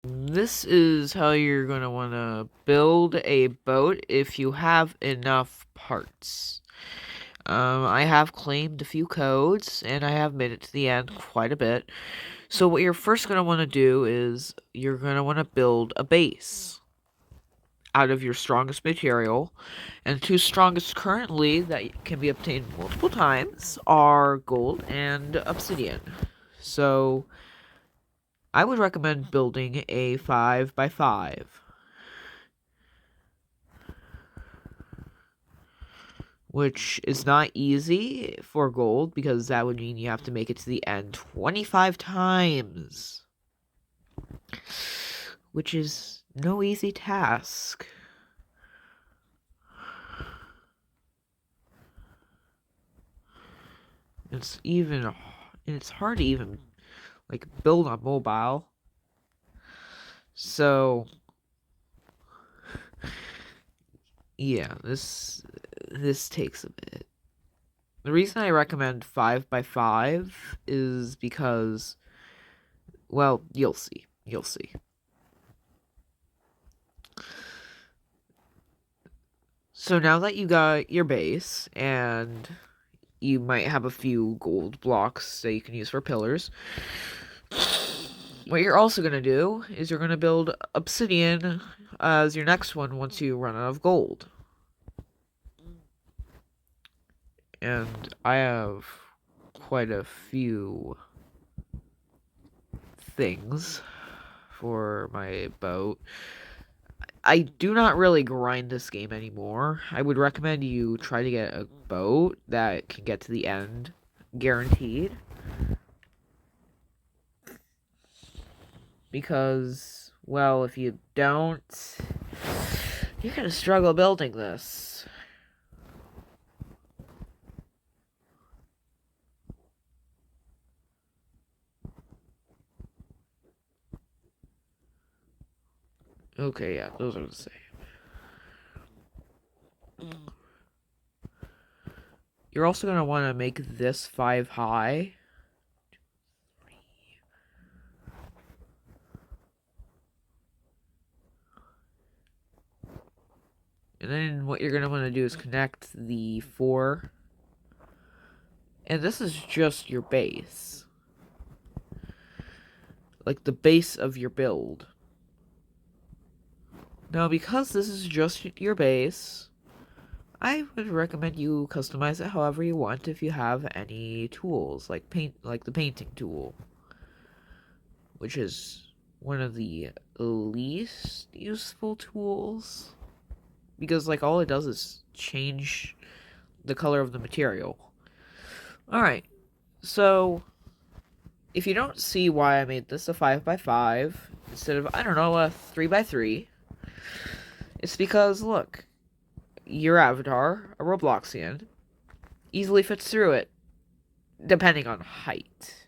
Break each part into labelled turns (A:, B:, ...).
A: This is how you're going to want to build a boat if you have enough parts. I have claimed a few codes, and I have made it to the end quite a bit. So what you're first going to want to do is you're going to want to build a base out of your strongest material. And two strongest currently that can be obtained multiple times are gold and obsidian. So I would recommend building a 5x5. Which is not easy for gold because that would mean you have to make it to the end 25 times, which is no easy task. It's hard to even like build on mobile. So yeah, this takes a bit. The reason I recommend 5x5 is because, well, you'll see. You'll see. So now that you got your base, and you might have a few gold blocks that you can use for pillars, what you're also going to do is you're going to build obsidian as your next one once you run out of gold. And I have quite a few things for my boat. I do not really grind this game anymore. I would recommend you try to get a boat that can get to the end, guaranteed. Because, well, if you don't, you're gonna struggle building this. Okay, yeah, those are the same. You're also gonna want to make this 5 high. And then what you're gonna want to do is connect the 4. And this is just your base. Like the base of your build. Now, because this is just your base, I would recommend you customize it however you want if you have any tools, like the painting tool, which is one of the least useful tools, because like all it does is change the color of the material. Alright, so if you don't see why I made this a 5x5 instead of, I don't know, a 3x3, it's because, look, your avatar, a Robloxian, easily fits through it, depending on height.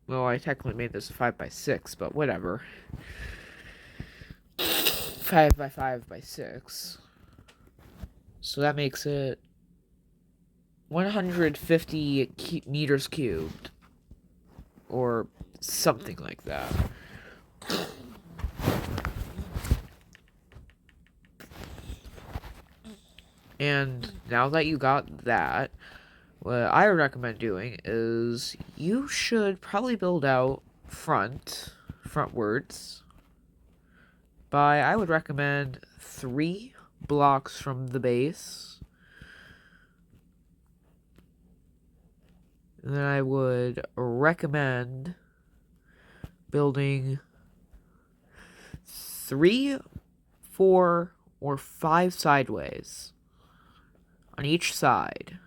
A: Well, I technically made this a 5x6, but whatever. 5x5x6. So that makes it 150 meters cubed. Or something like that. And now that you got that, what I would recommend doing is you should probably build out frontwards by, I would recommend 3 blocks from the base. And then I would recommend building 3, 4, or 5 sideways on each side.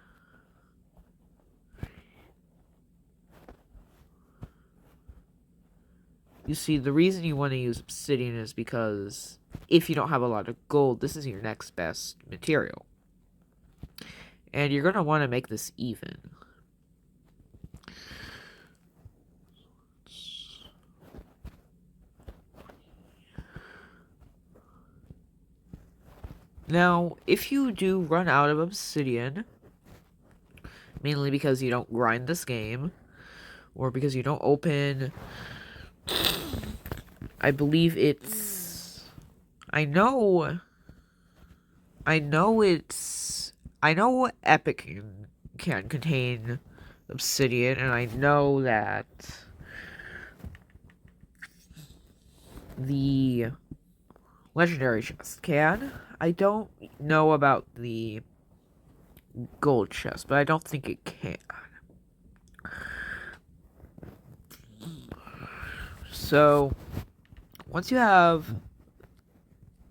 A: You see, the reason you want to use obsidian is because if you don't have a lot of gold, this is your next best material. And you're going to want to make this even. Now, if you do run out of obsidian, mainly because you don't grind this game, or because you don't open. I believe it's. I know. I know it's. I know Epic can contain obsidian, and I know that the legendary chest can. I don't know about the gold chest, but I don't think it can. So, once you have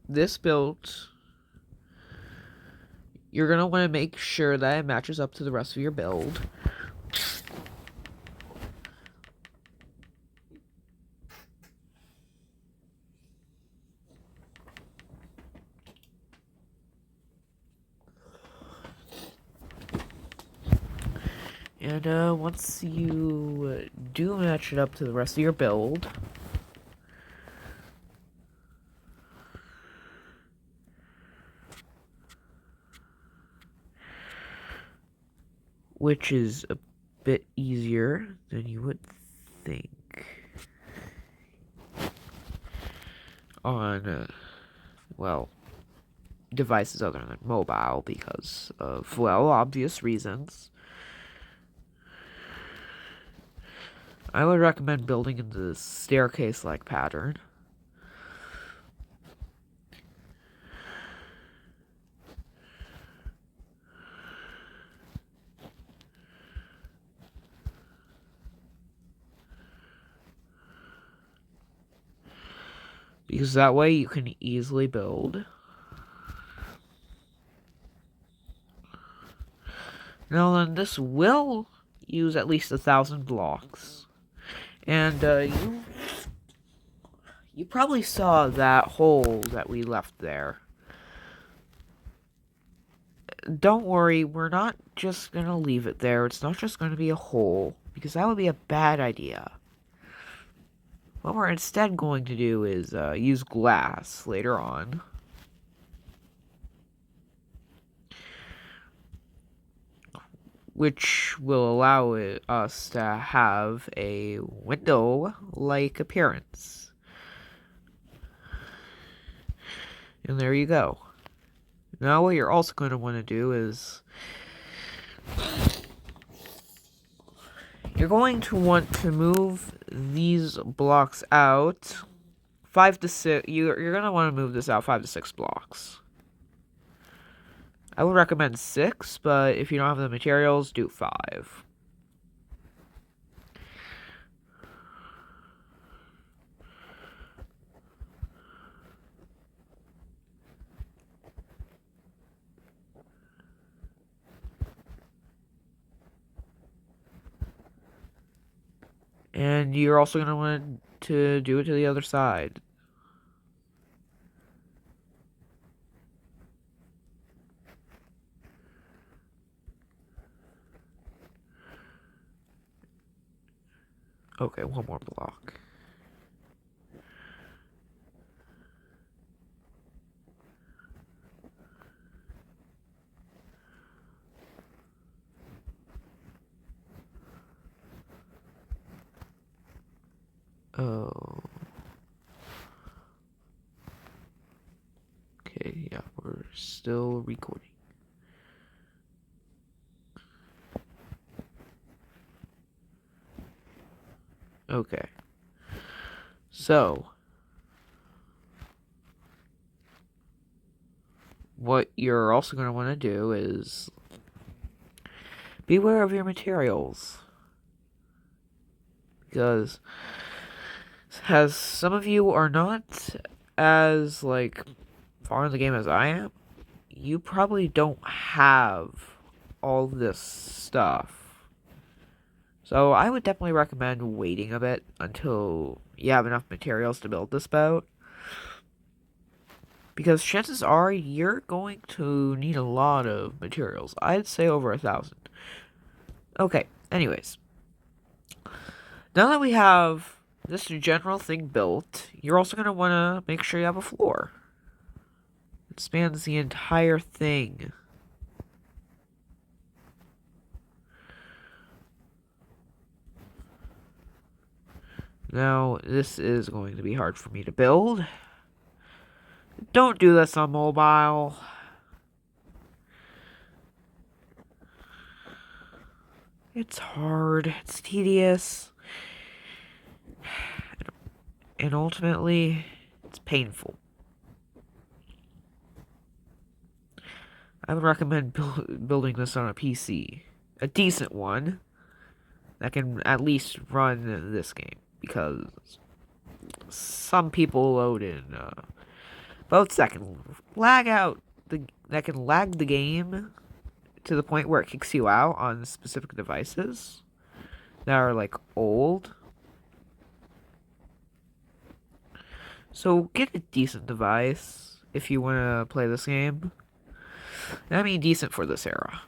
A: this built, you're going to want to make sure that it matches up to the rest of your build. And once you do match it up to the rest of your build, which is a bit easier than you would think on, well, devices other than mobile because of, well, obvious reasons. I would recommend building in the staircase-like pattern. Because that way you can easily build. Now then, this will use at least 1,000 blocks. And you probably saw that hole that we left there. Don't worry, we're not just gonna leave it there. It's not just gonna be a hole, because that would be a bad idea. What we're instead going to do is use glass later on. Which will allow us to have a window-like appearance. And there you go. Now what you're also going to want to do is you're going to want to move these blocks out 5 to 6. You're going to want to move this out 5 to 6 blocks. I would recommend 6, but if you don't have the materials, do 5. And you're also going to want to do it to the other side. Okay, one more block. Oh. Okay, yeah, we're still recording. Okay. So, what you're also going to want to do is beware of your materials. Because as some of you are not as, like, far in the game as I am, you probably don't have all this stuff. So I would definitely recommend waiting a bit until you have enough materials to build this boat. Because chances are you're going to need a lot of materials. I'd say over 1,000. Okay, anyways. Now that we have this general thing built, you're also going to want to make sure you have a floor. It spans the entire thing. Now, this is going to be hard for me to build. Don't do this on mobile. It's hard, it's tedious, and ultimately, it's painful. I would recommend building this on a PC. A decent one that can at least run this game, because some people load in boats that can that can lag the game to the point where it kicks you out on specific devices that are like old. So get a decent device if you want to play this game. I mean, decent for this era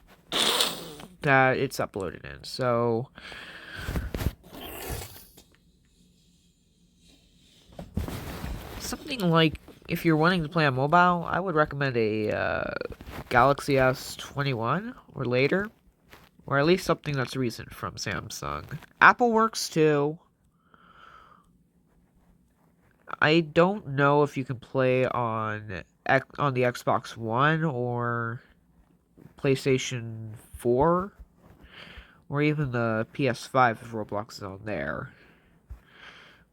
A: that it's uploaded in. So something like, if you're wanting to play on mobile, I would recommend a Galaxy S21 or later, or at least something that's recent from Samsung. Apple works too. I don't know if you can play on the Xbox One or PlayStation 4 or even the PS5 if Roblox is on there,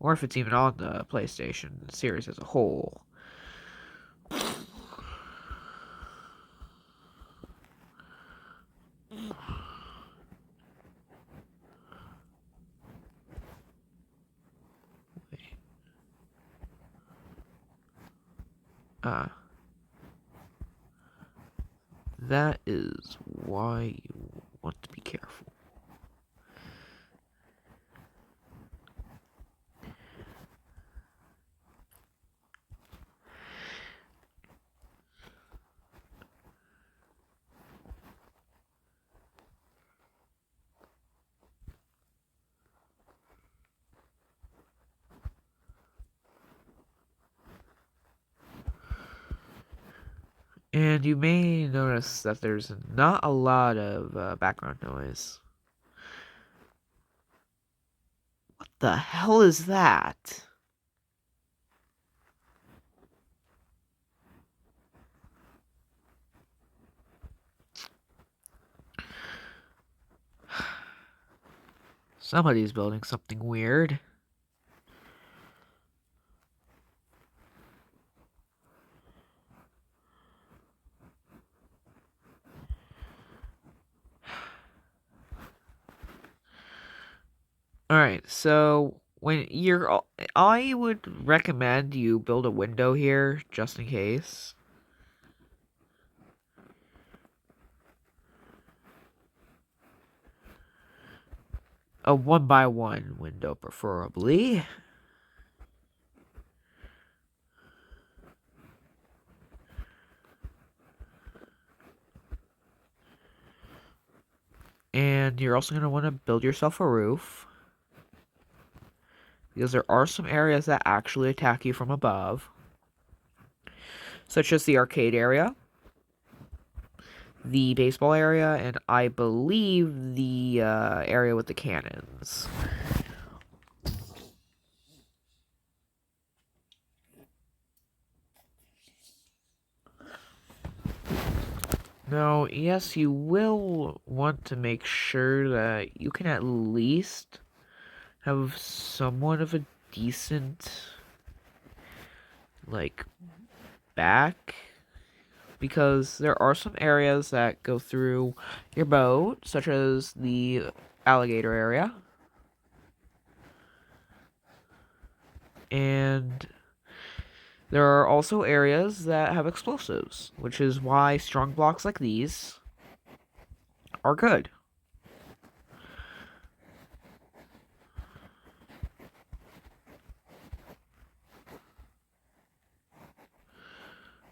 A: or if it's even on the PlayStation series as a whole. Ah, that is why you want to be careful. And you may notice that there's not a lot of background noise. What the hell is that? Somebody's building something weird. Alright, so I would recommend you build a window here, just in case. A 1x1 window, preferably. And you're also going to want to build yourself a roof, because there are some areas that actually attack you from above, such as the arcade area, the baseball area, and I believe the area with the cannons. Now, yes, you will want to make sure that you can at least have somewhat of a decent, like, back, because there are some areas that go through your boat, such as the alligator area. And there are also areas that have explosives, which is why strong blocks like these are good.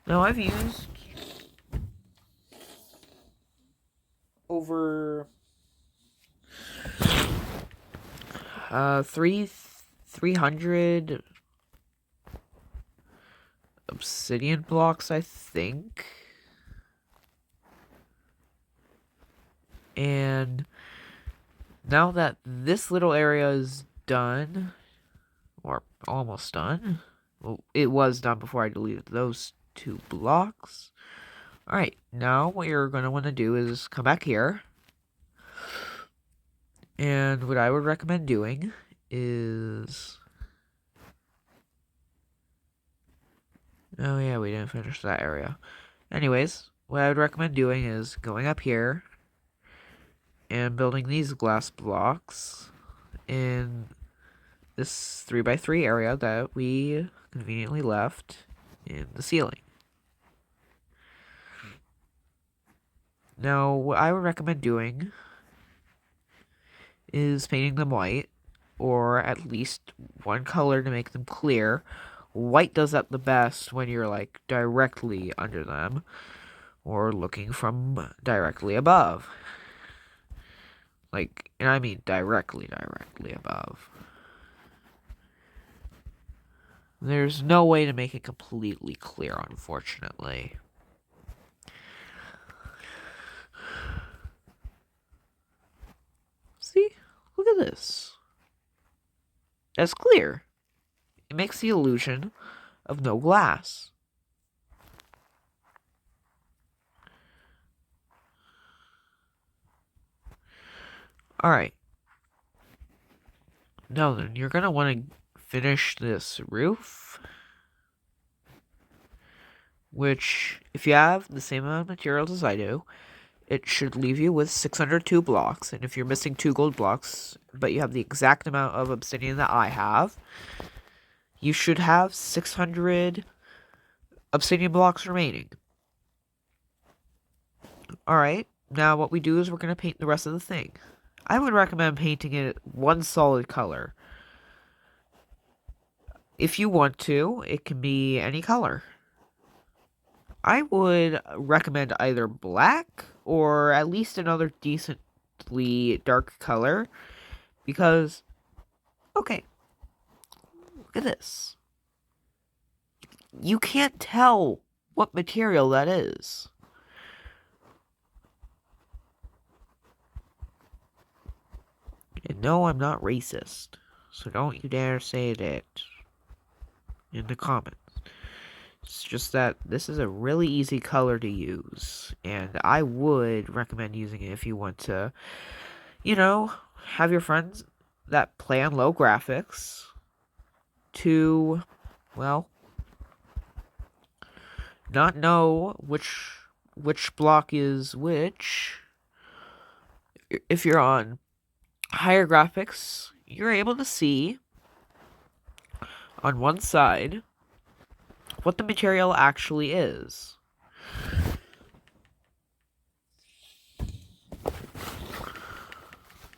A: Now, I've used over 300 obsidian blocks, I think. And now that this little area is done, almost done. Well, it was done before I deleted those 2 blocks. Alright, now what you're going to want to do is come back here. And what I would recommend doing is... Oh yeah, we didn't finish that area. Anyways, what I would recommend doing is going up here and building these glass blocks in this 3x3 area that we conveniently left in the ceiling. Now, what I would recommend doing is painting them white, or at least one color to make them clear. White does that the best when you're like directly under them or looking from directly above. Like, and I mean directly above. There's no way to make it completely clear, unfortunately. See? Look at this. That's clear. It makes the illusion of no glass. Alright. Now then, you're going to want to finish this roof. Which, if you have the same amount of materials as I do, it should leave you with 602 blocks. And if you're missing 2 gold blocks, but you have the exact amount of obsidian that I have, you should have 600 obsidian blocks remaining. Alright, now what we do is we're going to paint the rest of the thing. I would recommend painting it one solid color. If you want to, it can be any color. I would recommend either black or at least another decently dark color. Because, okay, look at this. You can't tell what material that is. And no, I'm not racist. So don't you dare say that in the comments. It's just that this is a really easy color to use. And I would recommend using it if you want to, you know, have your friends that play on low graphics to, well, not know which block is which. If you're on higher graphics, you're able to see on one side what the material actually is.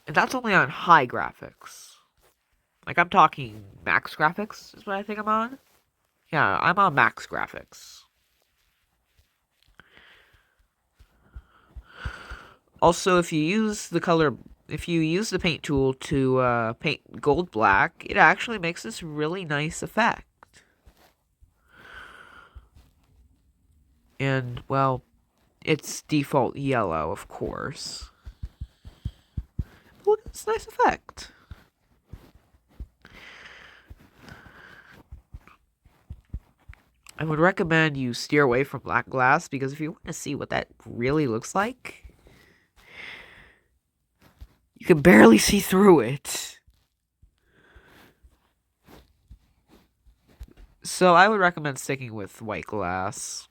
A: And that's only on high graphics. Like, I'm talking max graphics is what I think I'm on. Yeah, I'm on max graphics. Also, if you use the paint tool to paint gold black, it actually makes this really nice effect. And, well, it's default yellow, of course. Look at this nice effect. I would recommend you steer away from black glass, because if you want to see what that really looks like, you can barely see through it. So I would recommend sticking with white glass.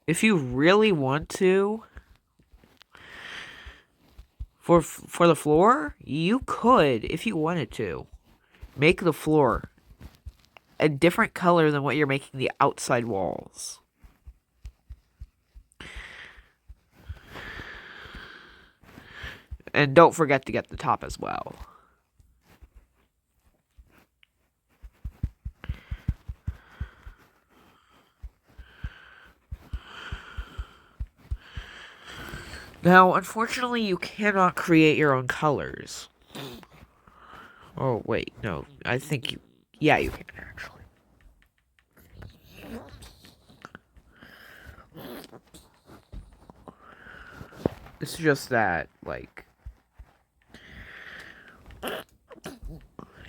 A: If you really want to, for the floor, you could, if you wanted to, make the floor a different color than what you're making the outside walls. And don't forget to get the top as well. Now, unfortunately, you cannot create your own colors. Oh, wait, no. I think you... Yeah, you can, actually. It's just that, like,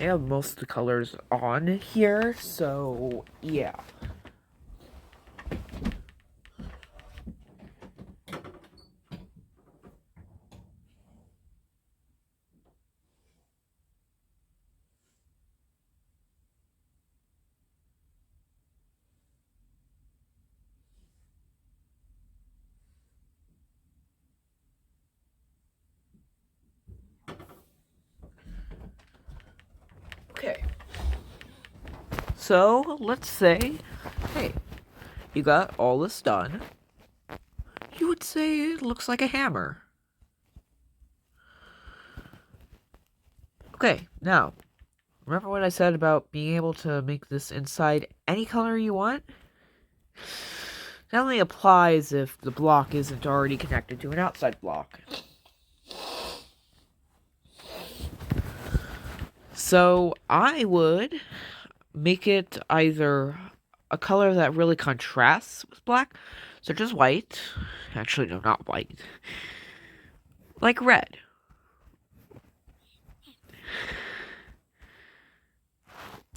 A: I have most of the colors on here, so yeah. Okay. So, let's say, hey, you got all this done. You would say it looks like a hammer. Okay, now, remember what I said about being able to make this inside any color you want? That only applies if the block isn't already connected to an outside block. So, I would make it either a color that really contrasts with black, such as white. Actually, no, not white. Like red.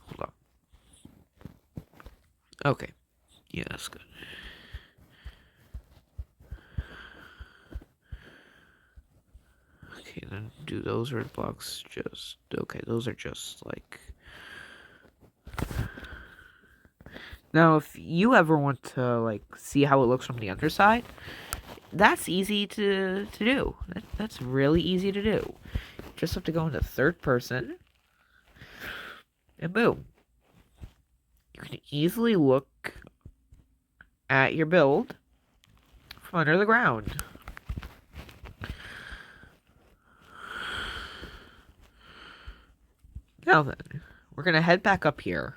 A: Hold on. Okay. Yeah, that's good. Okay, then do those red blocks just... Okay, those are just like... Now, if you ever want to, like, see how it looks from the underside, that's easy to do. That's really easy to do. You just have to go into third person, and boom. You can easily look at your build from under the ground. Now then, we're going to head back up here.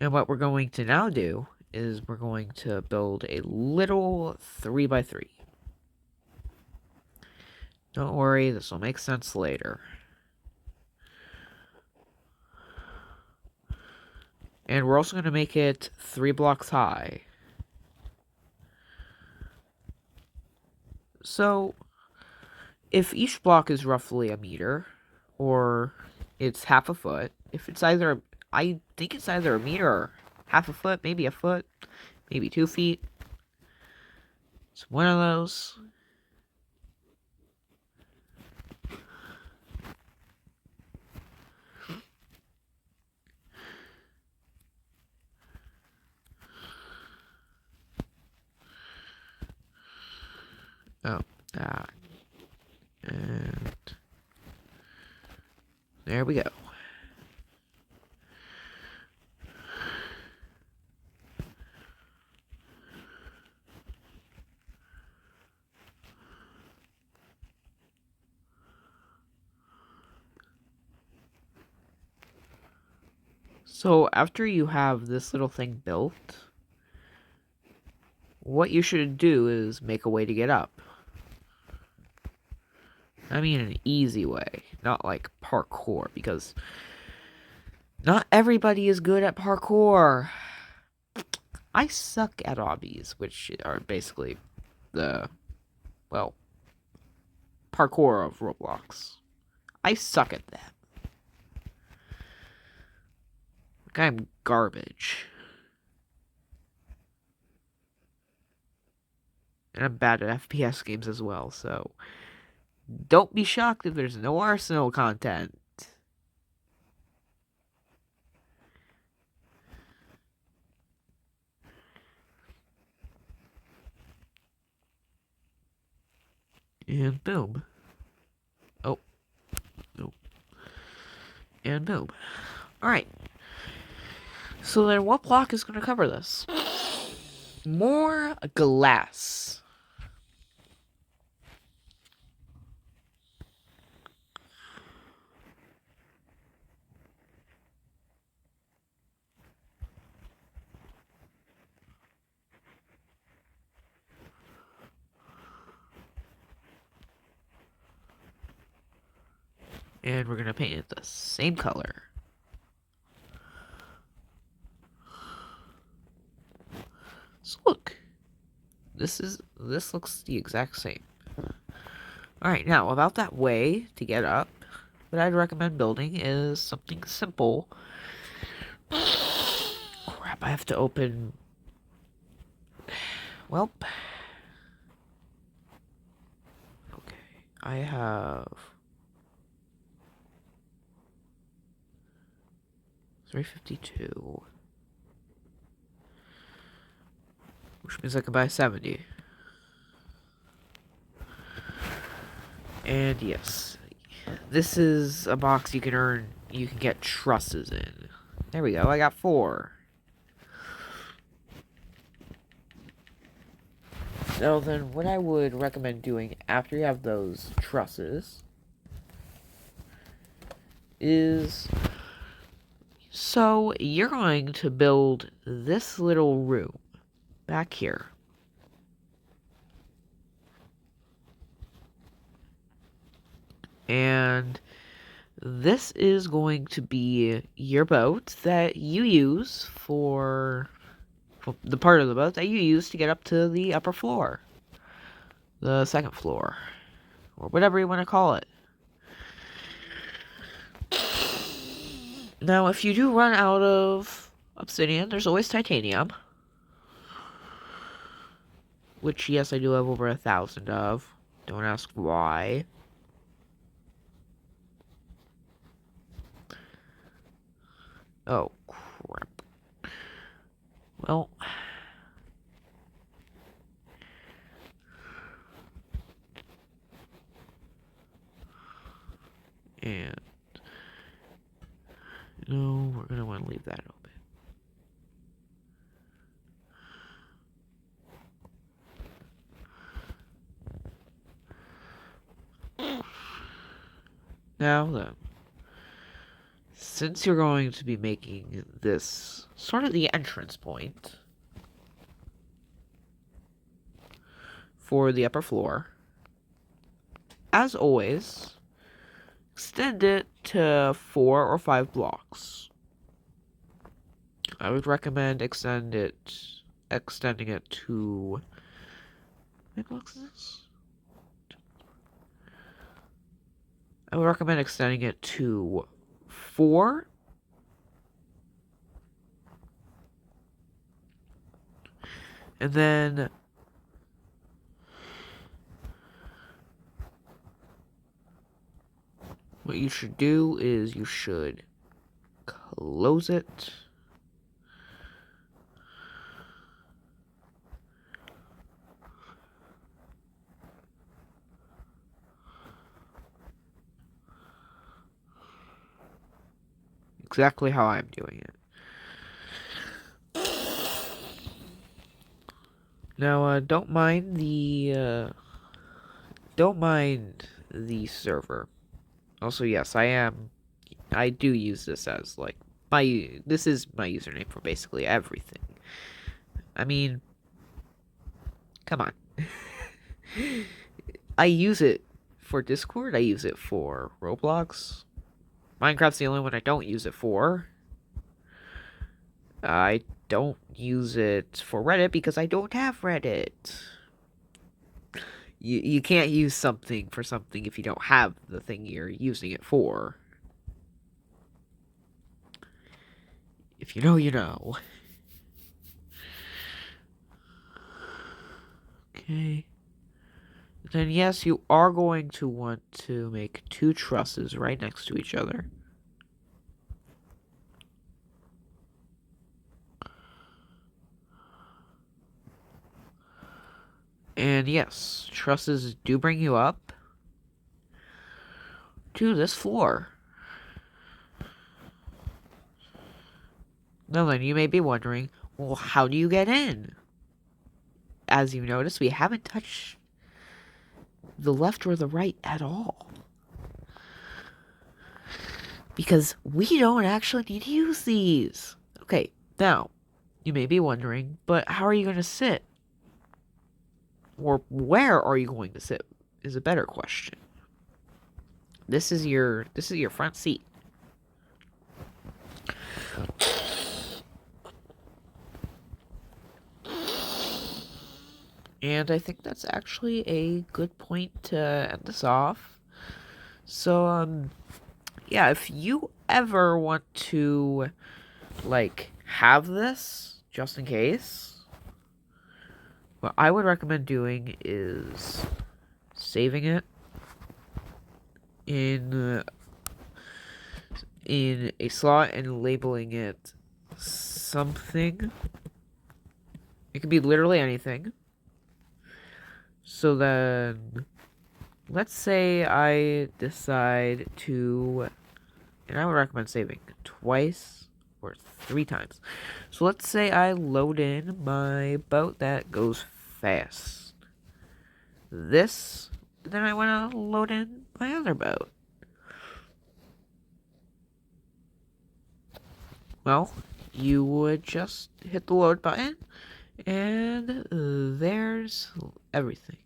A: And what we're going to now do is we're going to build a little 3x3. Don't worry, this will make sense later. And we're also going to make it 3 blocks high. So, if each block is roughly a meter, or it's half a foot, if it's either, I think it's either a meter or half a foot, maybe 2 feet. It's one of those. Oh, that. And there we go. So after you have this little thing built, what you should do is make a way to get up. I mean an easy way, not like parkour, because not everybody is good at parkour. I suck at obbies, which are basically the, well, parkour of Roblox. I suck at them. Like, I'm garbage. And I'm bad at FPS games as well, so don't be shocked if there's no Arsenal content. And boom. Oh. Nope. And boom. Alright. So then what block is going to cover this? More glass. And we're going to paint it the same color. So look. This looks the exact same. Alright, now about that way to get up. what I'd recommend building is something simple. Crap, I have to open... Well... Okay, I have... 352. Which means I can buy 70. And yes, this is a box you can get trusses in. There we go, I got 4. So then what I would recommend doing after you have those trusses is... So you're going to build this little room back here. And this is going to be your boat that you use for the part of the boat that you use to get up to the upper floor. The second floor. Or whatever you want to call it. Now, if you do run out of obsidian, there's always titanium. Which, yes, I do have over 1,000 of. Don't ask why. Oh, crap. Well... And... No, we're going to want to leave that open. Now then, since you're going to be making this sort of the entrance point for the upper floor, as always, extend it to 4 or 5 blocks. I would recommend extending it to... How many blocks is this? I would recommend extending it to 4. And then... What you should do is you should close it. Exactly how I'm doing it. Now, don't mind the server. Also, yes, I do use this as, like, this is my username for basically everything. I mean, come on. I use it for Discord, I use it for Roblox. Minecraft's the only one I don't use it for. I don't use it for Reddit because I don't have Reddit. You can't use something for something if you don't have the thing you're using it for. If you know, you know. Okay. Then yes, you are going to want to make 2 trusses right next to each other. And yes, trusses do bring you up to this floor. Now then, you may be wondering, well, how do you get in? As you notice, we haven't touched the left or the right at all. Because we don't actually need to use these. Okay, now, you may be wondering, but how are you going to sit? Or where are you going to sit is a better question. This is your front seat. And I think that's actually a good point to end this off. So, yeah, if you ever want to, like, have this, just in case, what I would recommend doing is saving it in a slot and labeling it something. It could be literally anything. So then, let's say I decide to, and I would recommend saving twice or 3 times. So let's say I load in my boat that goes fast. Then I want to load in my other boat. Well, you would just hit the load button, and there's everything.